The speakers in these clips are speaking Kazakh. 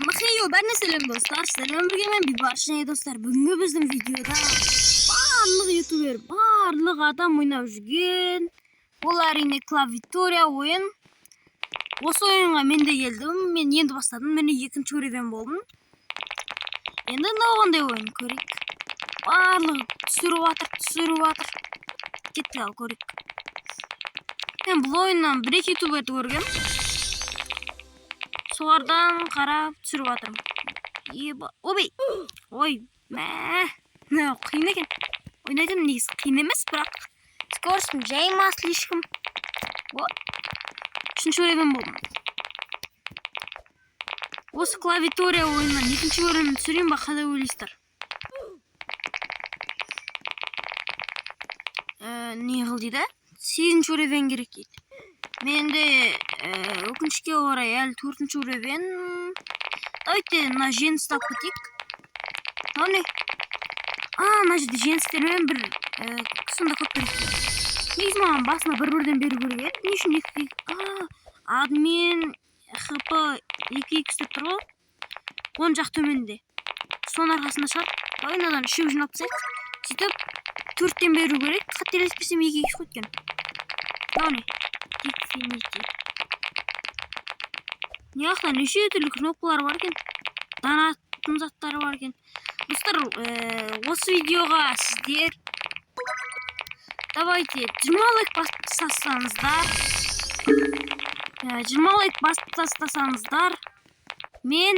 Махею, бәріне сәлем достар. Сәлем бірге мен Бейбарыс және достар. Бүгінгі біздің видеода барлық ютубер, барлық адам ойнап жүрген. Ол әрине клавиатура ойын. Осы ойынға мен де келдім. Мен енді бастадым. Мен екінші көруден болдым. Енді қандай ойын көрейік. Барлығы түсіріп жатыр. Кетті ал көрейік. Мен бұл ойыннан бір-екі ютуберді көргем. Солардан қарап түсіріп жатырмын. Ой, қиын екен. Ойнайтын негізі қиын емес, бірақ скоростың жай ма слишком. Үшінші көруден болдым. Осы клавиатура ойыннан екінші көруден түсірейін ба, қалай ойлайсыздар? Не қыл дейді? 8-ші көруден керек дейді. Менде өкінішке орай әлі 4-ші көруден. Давайте мына жеңісті алып кетейік. Мына жерде жеңістермен бір сонда көп керек. Негізі маған басына бір-бірден беру керек. Не үшін 2 админ хп 2x деп тұр ғой. Оң жақ төменде. Соның арқасында шығар. Ойнадан 3 жинап тастайық. Сөйтіп 4-тен беру керек. Қателеспесем 2x қойған. Міне. Infinity. Неғақта неше түрлі кнопкалар бар екен. Данатын заттары бар екен. Достар, осы видеоға сіздер давайте 20 лайк басып тастасаңыздар, мен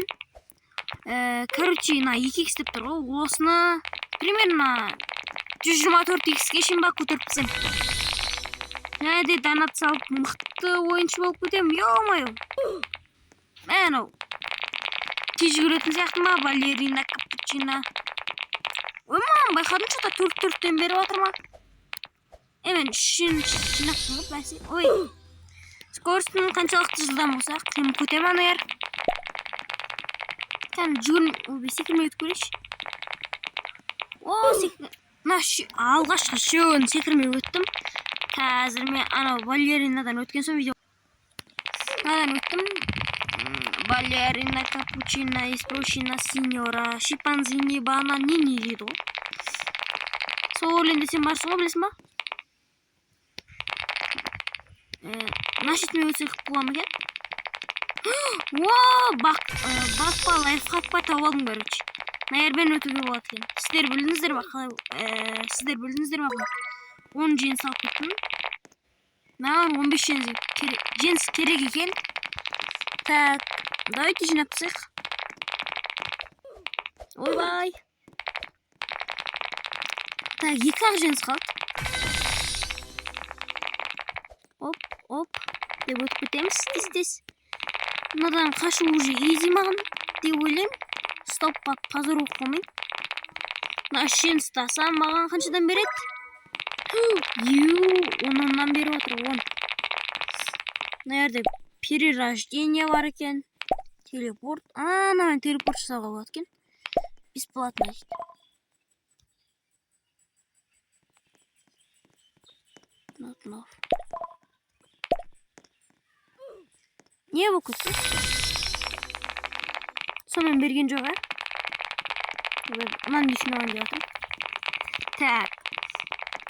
короче, 2x деп тұр ғой, осыны примерно 124x-ге шейін ба көтеріп тастайым. Де донат салып мықты ойыншы болып кетем, ё-моё. Анау тез жүретін сияқты ма, балерина, капучино. Ой, маған байқадым, что-то 4-4-тен беріп жатыр ма? Мен 3-шін жинақтым ғой, бәсе. Ой, скоростың қаншалықты жылдам болса, қиым көтем анайыр. Секірмей өтіп көрейші. Алғашқы шоуын секірмей өттім. Қазір мен анау балеринадан өткен соң видео өттім. Балерина, капучино, эспрушина, синьора, шипанзини, бананини дейді ғой. Сол өлеңде сен барсың ғой, білесің ба? Мына шетімен өтсек бола ма екен? Бақпа, лайфхак па тауып алдым, короче. Мына жербен өтуге болады екен. Сіздер білдіңіздер ма? 10 жеңіс алып кеттім. Маған 15 жеңіс керек екен. Так, давайте жинап тастайық. Ойбай. Так, 2-ақ жеңіс қалды. Оп. Деп өтіп кетеміз, тез. Мынадан қашу уже изи маған деп ойлаймын. Стопқа позор болып қалмайын. Мына 3 жеңісті алсам маған қаншадан береді? 10-нан беріп отыр, 10. Мына жерде перерождение бар екен. Телепорт. Мен телепорт жасауға болады екен. Бесплатно дейді. Не бұл көтті? Сонымен берген жоқ, Мынаны дейшін оған деп атырым. Так.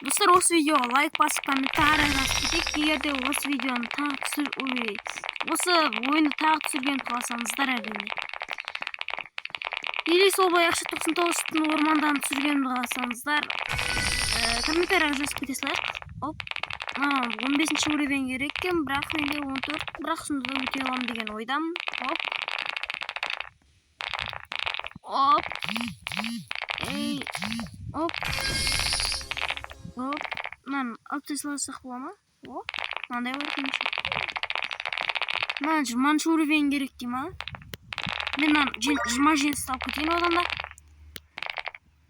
Достар, осы видеоға лайк басып, комментарий жазып кетейік. Егер де осы видеоны осы ойынды тағы түсірген қаласаңыздар әрине. Или сол баяқшы 99-тың ормандан түсірген қаласаңыздар, комментарийға жазып кетесілер. 15-ші көруден керек екен, бірақ менде 14, бірақ сонда да өте аламын деген ойдам. Мынаны алып тастасақ бола ма? Мынандай бар екен. Маған 20-ші көруден керек дей ма? Мен 20 жеңіс алып кетейін одан да.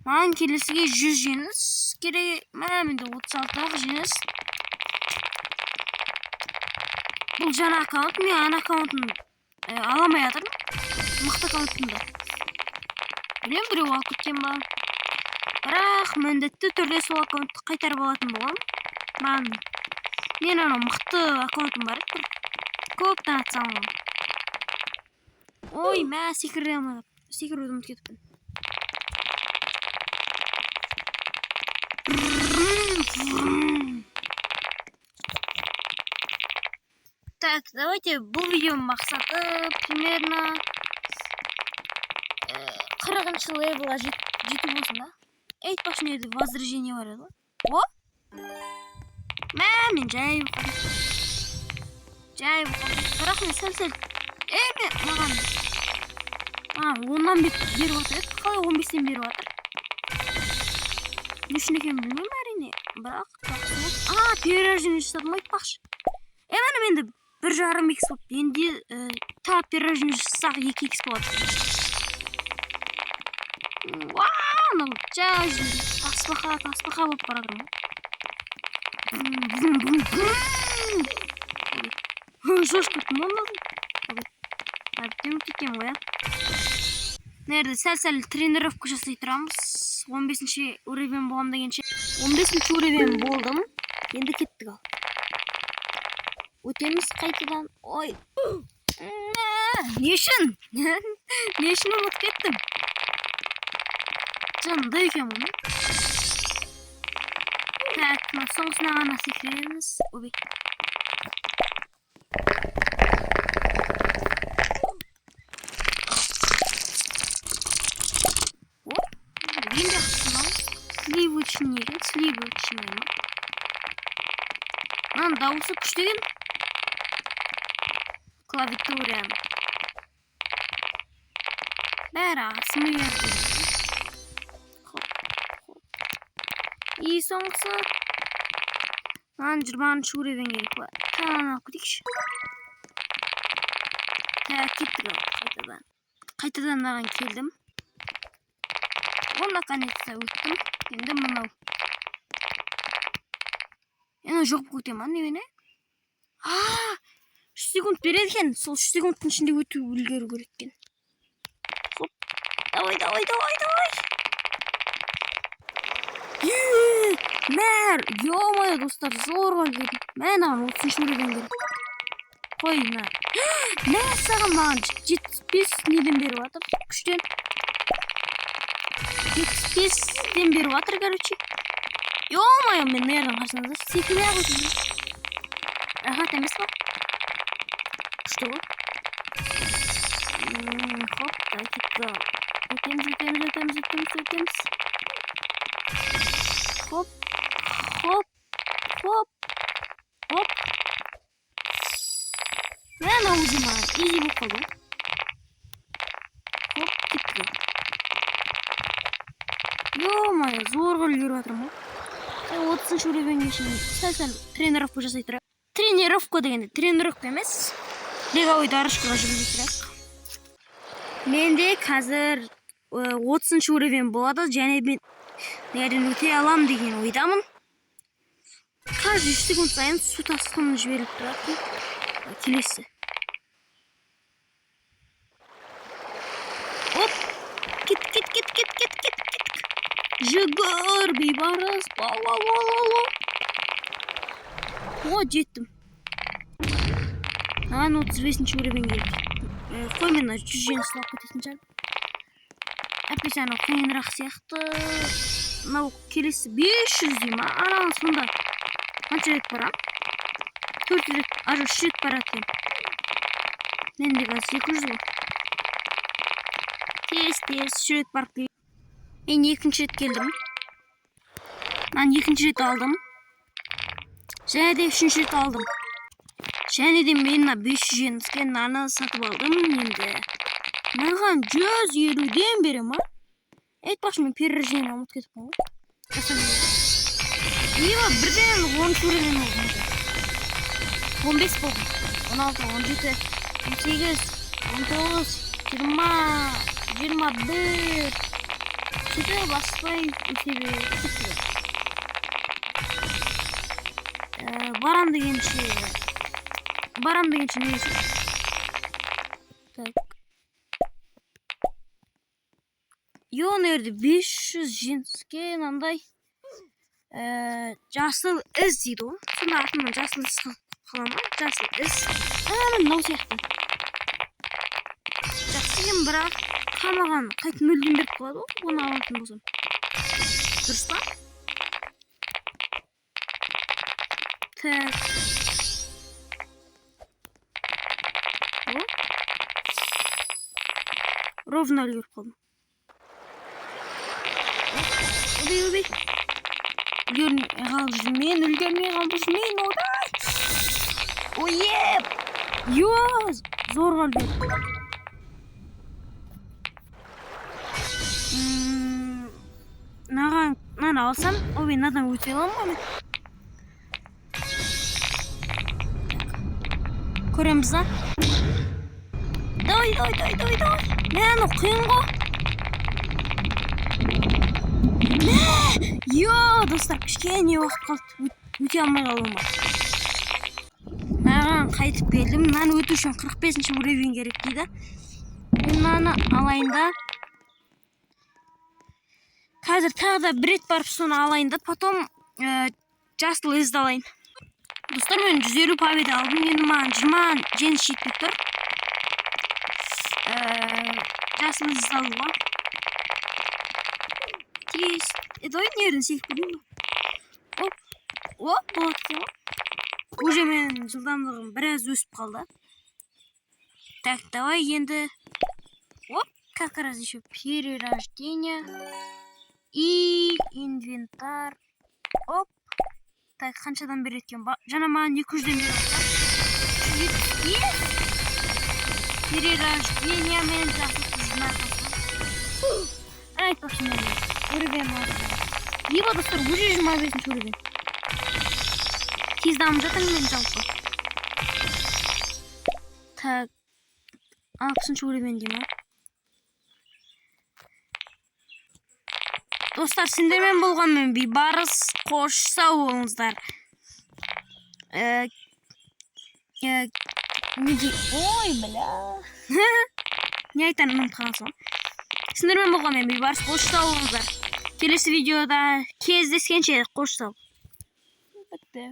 Маған келесіге 100 жеңіс керек. Менде 36-ақ жеңіс. Бұл жаңа аккаунт, мен ана аккаунтын аламай жатырмын. Мықты аккаунтымды. Білем, біреу алып кеткен ба. Бірақ міндетті түрде сол аккаунтты қайтарып алатын болам. Мен анау мықты аккаунтым бар. Көп донат салғам. Ой, мә секіре алмадым. Секіруді ұмытып кетіппін. Так, давайте бұл видео мақсаты примерно 40-шы левелға жету болсын да. Айтпақшы жерде возрождение бар еді. О! Мә, мен жай бұқадым. Бірақ мен сәл-сәл. Мен маған 10-нан беріп отыр еді. Қалай 15-тен беріп отыр? Не үшін екен білмеймін әрине. Бірақ перерождение жасадым айтпақшы. Мені менде 1,5x болып. Енді тағы перерождение жасақ 2x болады. Вау, жай таспақа болып барадым. Жош көттім болмадым. Әбден кеткен ғой, Нерде сәл-сәл тренировка жасай тұрамыз. 15-ші уровень болам дегенше. 15-ші уровень болдым. Енді кеттік ал. Өтеміз қайтадан. Ой. Не үшін? Не үшін ұмыт кеттім? Жанында екен мұны. Так, соңғысына ғана секіреміз. Обей. Енді қысынау. Сливочный ма. Мынаның дауысы күштеген. Клавиатурам. Бәрі асымы берді. И соңғысы. Мынаның 20-ші уровень керек ба. Танан алып кетейікші. Так, кеттік ал. Қайтадан маған келдім. Наконец-то өттім. Енді мынау. Енді жоқ болып өтем, немене? 3 секунд береді екен. Сол 3 секундтың ішінде өту үлгеру керек екен. Хоп. Давай. Мәр, ё-моё, достар, зорға келдім. Маған 30-ші уровень керек. Қой, мә саған маған 75 неден беріп жатыр. Күштен. 75-ден беріп жатыр, короче. Ё-моё, мен нердің қарсаңызда секіле өтім. Рахат емес па? Күшті ғой. Хоп, кеттік. Өтеміз. Хоп. Мен аузыма изи болып қалды. Хоп, кеттік. Ё-моё, зорға үлгеріп жатырмын ғой. 30-ші уровеньге шейін сәл-сәл тренировка жасай тұрайық. Тренировка дегенде тренировка емес. Беговой дорожкаға жүргізіп тұрайық. Менде қазір 30-ші уровень болады, және мен нерден өте алам деген ойдамын. Қазір 3 секунд сайын су тасқыны жіберіліп тұрады. Келесі. Оп! Кет. Жүгір, бейбарыс. О, жеттім. 35-ші уровень керек. Қой мен 100 жеңіс сылап кететін шығар. Әпкесі анау қиынырақ сияқты. Мынау келесі 500 дейма. Анау сонда қанша рет барам? 4 рет, 3 рет барады екен. Менде қазір 200 ғой. Тез 3 рет барып келем. Мен 2-ші рет келдім. Мен 2-ші рет алдым. Және де 3-ші рет алдым. Және де мен 500 жеңіске наны сатып алдым. Енді маған 150-ден берем, айтпақшы мен перерождение ұмытып кетіппін ғой. Нева бірден 10-ші уровень болдым. 15 болдым. 16, 17, 18, 19, 20, 21. Сөйтіп баспай өтебе кетті. Барам дегенше не үшін? Так. Нерде 500 жеңіске мынандай жасыл із дейді ғой. Сонда атымнан жасыл із қала ма? Жасыл із. Мынау сияқты. Жақсы. бірақ қамаған қайтып мүлдем беріп қалады ғой, оны алатын болсам. Дұрыс па? Так. Ровно үлгеріп қалдым. Убей. Үлгермей қалып жүрмейін, одай! Ойеп! Зорға үлгердім. Мынаны алсам, мынадан өте аламын ба мен? Көреміз да? Давай. Мені қиын ғой. Достар, кішкене уақыт қалды. Өте алмай қалуым бар. Маған қайтып келдім. Мынаны өту үшін 45-ші уровень керек дейді. Мен мынаны алайын да. Қазір тағы да бір рет барып соны алайын да, потом жасыл ізді алайын. Достар, мен 150 победа алдым. Енді маған 20 жеңіс жетпей тұр. Жасыл ізді алуға. Тез. Давай нерін сейіп көрейін ба? Оп, болады. Уже мен жылдамдығым біраз өсіп қалды. Так, давай енді. Оп, как раз еще перерождение. И инвентар. Оп. Так, қаншадан береді екен? Жаңа маған 200-ден береді. Перерождение мен жақсы қызына қосып. Айтпақшы мен. Уровень алды. Еба, достар, уже 25-ші уровень. Тез дамып жатырмын мен жалпы. Так. 60-ші уровень деймін. Достар, сендермен болғанмен бейбарыс, қош сау болыңыздар. Ой, бля. Не айтарын ұмытып қалсам. Сендермен болғанмен бейбарыс, қош сау болыңыздар. Келесі видеода кездескенше қош сау. Бітті.